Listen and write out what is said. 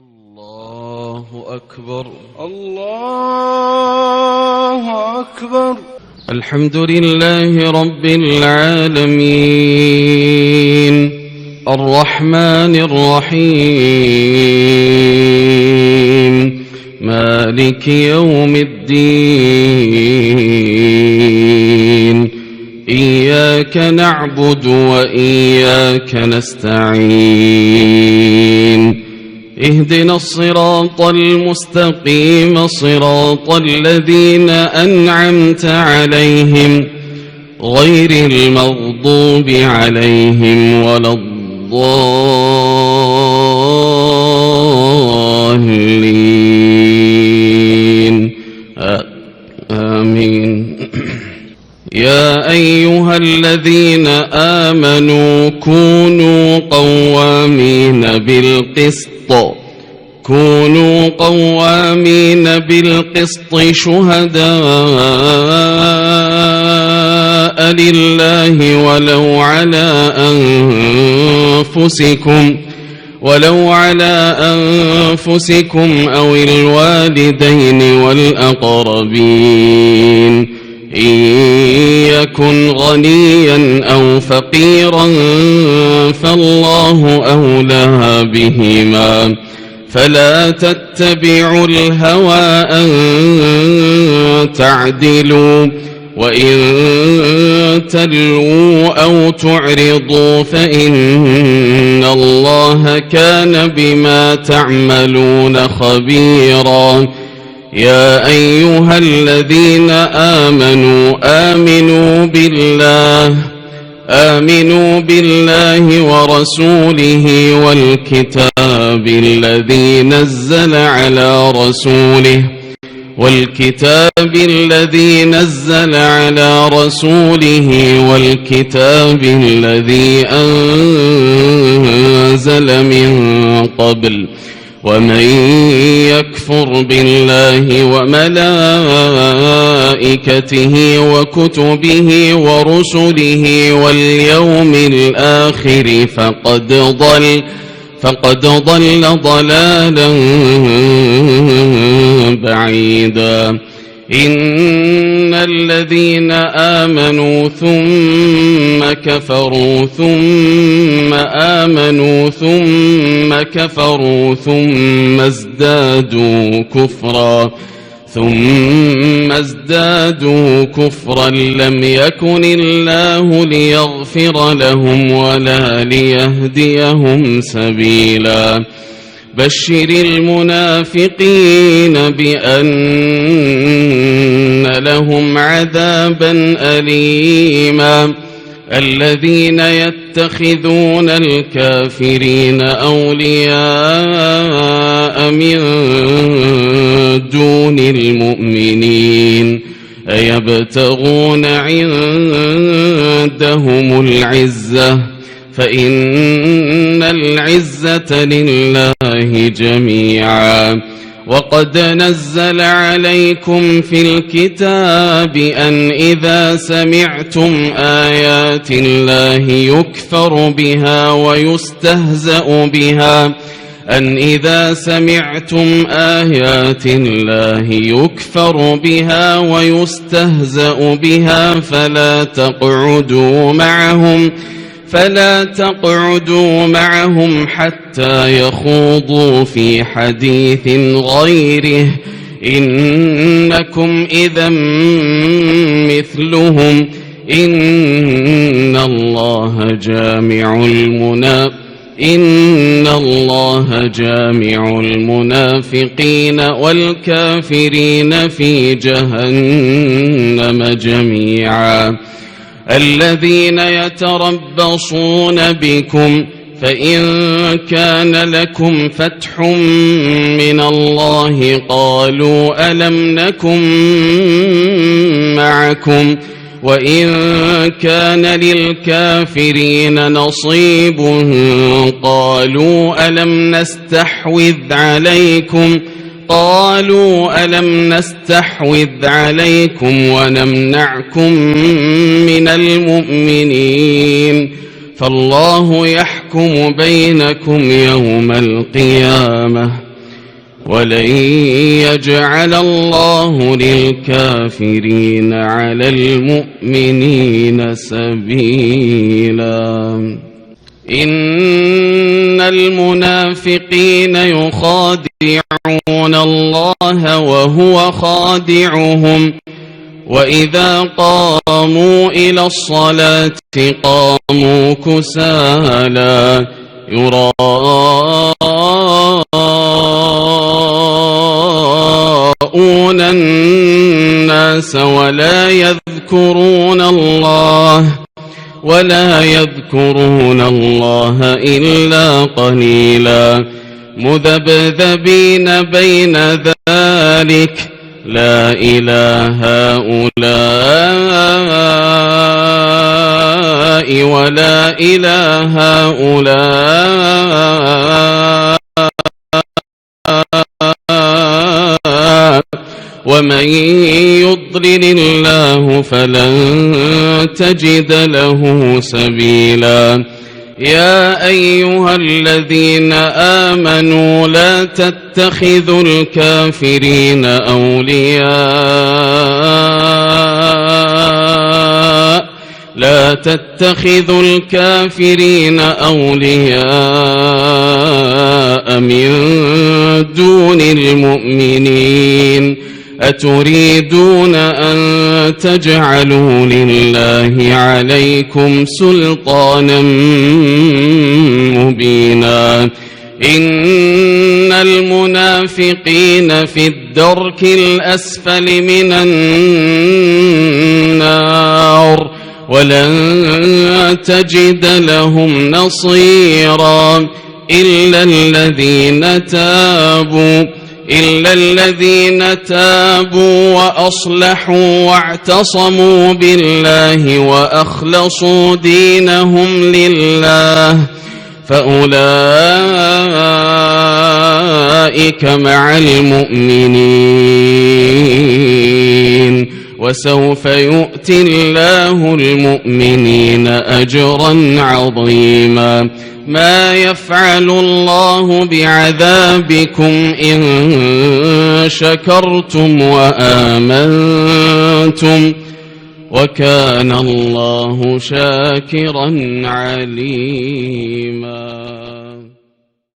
الله أكبر الله أكبر. الحمد لله رب العالمين الرحمن الرحيم مالك يوم الدين إياك نعبد وإياك نستعين اهدنا الصراط المستقيم صراط الذين أنعمت عليهم غير المغضوب عليهم ولا الضالين آمين. يا أيها الذين آمنوا كونوا قوامين بالقسط شهداء لله ولو على أنفسكم أو الوالدين والأقربين إن يكن غنيا أو فقيرا فالله أولى بهما فلا تتبعوا الهوى أن تعدلوا وإن تلووا أو تعرضوا فإن الله كان بما تعملون خبيرا. يا أيها الذين آمنوا بالله ورسوله والكتاب الذي نزل على رسوله والكتاب الذي أنزل من قبل ومن يكفر بالله وملائكته وكتبه ورسله واليوم الآخر فقد ضل ضلالا بعيدا. إن الذين آمنوا ثم كفروا ثم آمنوا ثم كفروا ثم ازدادوا كفرا لم يكن الله ليغفر لهم ولا ليهديهم سبيلا. بشر المنافقين بأن لهم عذابا أليما. الذين يتخذون الكافرين أولياء من دون المؤمنين أيبتغون عندهم العزة فإن العزة لله جميعا. وقد نزل عليكم في الكتاب أن إذا سمعتم آيات الله يكفر بها ويستهزأ بها فلا تقعدوا معهم حتى يخوضوا في حديث غيره إنكم إذا مثلهم إن الله جامع المنافقين والكافرين في جهنم جميعا. الذين يتربصون بكم فإن كان لكم فتح من الله قالوا ألم نكن معكم وإن كان للكافرين نصيب قالوا ألم نستحوذ عليكم ونمنعكم من المؤمنين فالله يحكم بينكم يوم القيامة ولن يجعل الله للكافرين على المؤمنين سبيلا إن المنافقين يخادعون الله وهو خادعهم وإذا قاموا إلى الصلاة قاموا كسالى يراءون الناس ولا يذكرون الله إلا قليلا مذبذبين بين ذلك لا إلى هؤلاء ولا إلى هؤلاء ومن يضلل الله فلن تجد له سبيلا يا أيها الذين آمنوا لا تتخذوا الكافرين أولياء من دون المؤمنين أتريدون أن تجعلوا لله عليكم سلطانا مبينا إن المنافقين في الدرك الأسفل من النار ولن تجد لهم نصيرا إلا الذين تابوا وأصلحوا واعتصموا بالله وأخلصوا دينهم لله فأولئك مع المؤمنين وسوف يؤتي الله المؤمنين أجرا عظيما ما يفعل الله بعذابكم إن شكرتم وآمنتم وكان الله شاكرا عليما.